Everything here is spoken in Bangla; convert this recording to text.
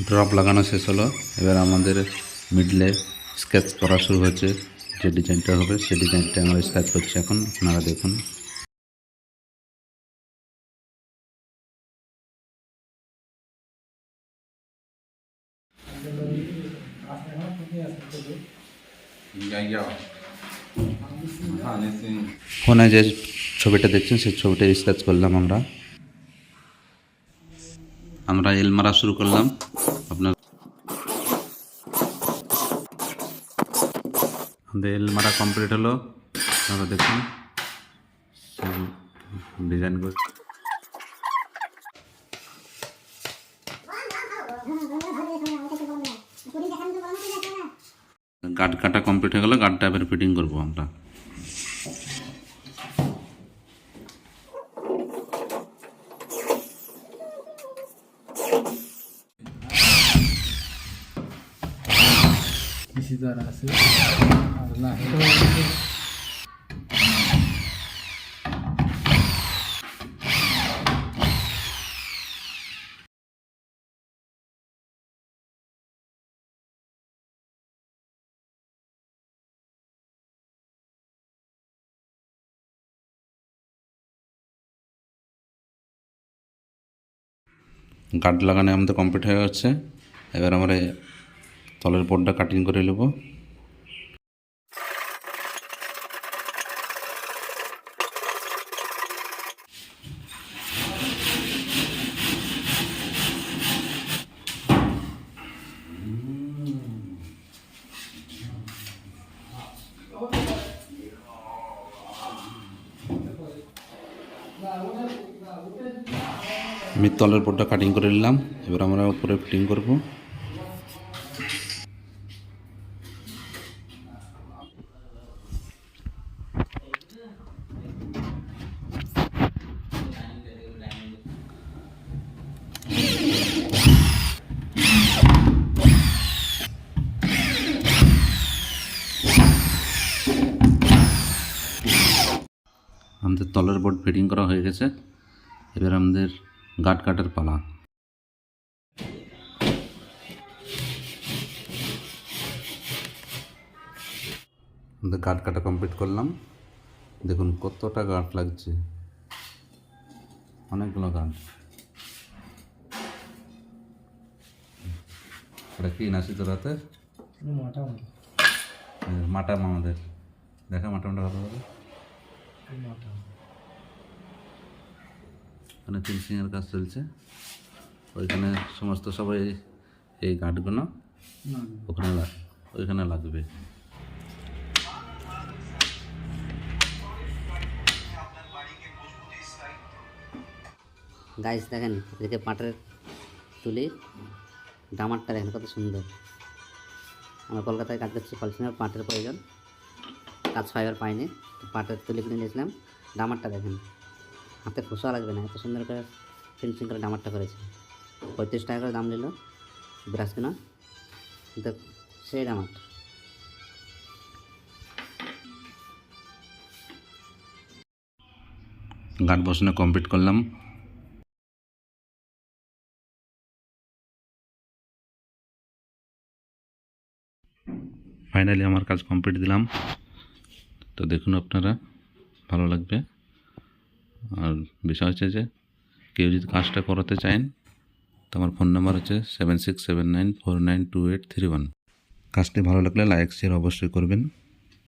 ড্রপ লাগানো শেষ হলো। এবার আমাদের মিডলে স্কেচ করা শুরু হয়েছে। যে ডিজাইনটা হবে সেই ডিজাইনটা আমরা স্কেচ করছি এখন, আপনারা দেখুন। ফোনে যে ছবিটা দেখছেন সেই ছবিটা স্কেচ করলাম আমরা এল মারা শুরু করলাম। আপনার আমাদের এল মারা কমপ্লিট হলো, আপনারা দেখুন ডিজাইন করে গার্ড কাটা কমপ্লিট হয়ে গেলো। গার্ডটা এবার ফিটিং করবো আমরা। গার্ড লাগানো আমাদের কমপ্লিট হয়ে যাচ্ছে। এবার আমরা তলের বোর্ডটা কাটিং করে নেব। আমি তলের বোর্ডটা কাটিং করে নিলাম। এবার আমরা উপরে ফিটিং করব। আমাদের তলের বোর্ড ফিটিং করা হয়ে গেছে। এবার আমাদের গার্ড কাটার পালা। আমাদের গার্ড কাটা কমপ্লিট করলাম। দেখুন কতটা গার্ড লাগছে, অনেকগুলো গার্ড। এটা কি নাসি তোর হাতে? মাটা আমাদের দেখা মাটা মাটা কথা বলে। ওখানে ফিনিশিংয়ের কাজ চলছে, ওইখানে সমস্ত সবাই এই গার্ডগুলো ওইখানে লাগবে। গাইস দেখেন এদিকে পাটের তুলি ডামারটা দেখেন কত সুন্দর। আমরা কলকাতায় কাজ করছি, পলিথিনের পাটের প্রয়োজন, কাজ ফাইবার পাইনি, তো পাটের তুলি কিনে নিয়েছিলাম। ডামারটা দেখেন, হাতে খোসা লাগবে না, এত সুন্দর করে ফিনিশিং করে ডামারটা করেছে। 35 টাকা করে দাম নিল ব্রাশ কেনা, কিন্তু সেই ডামার। গার্ড বসানো কমপ্লিট করলাম। ফাইনালি আমার কাজ কমপ্লিট দিলাম। তো দেখুন আপনারা, ভালো লাগবে। আর বিষয় হচ্ছে যে কেউ যদি কাজটা করাতে চান তো আমার ফোন নাম্বার হচ্ছে 7679492831। কাজটি ভালো লাগলে লাইক শেয়ার অবশ্যই করবেন।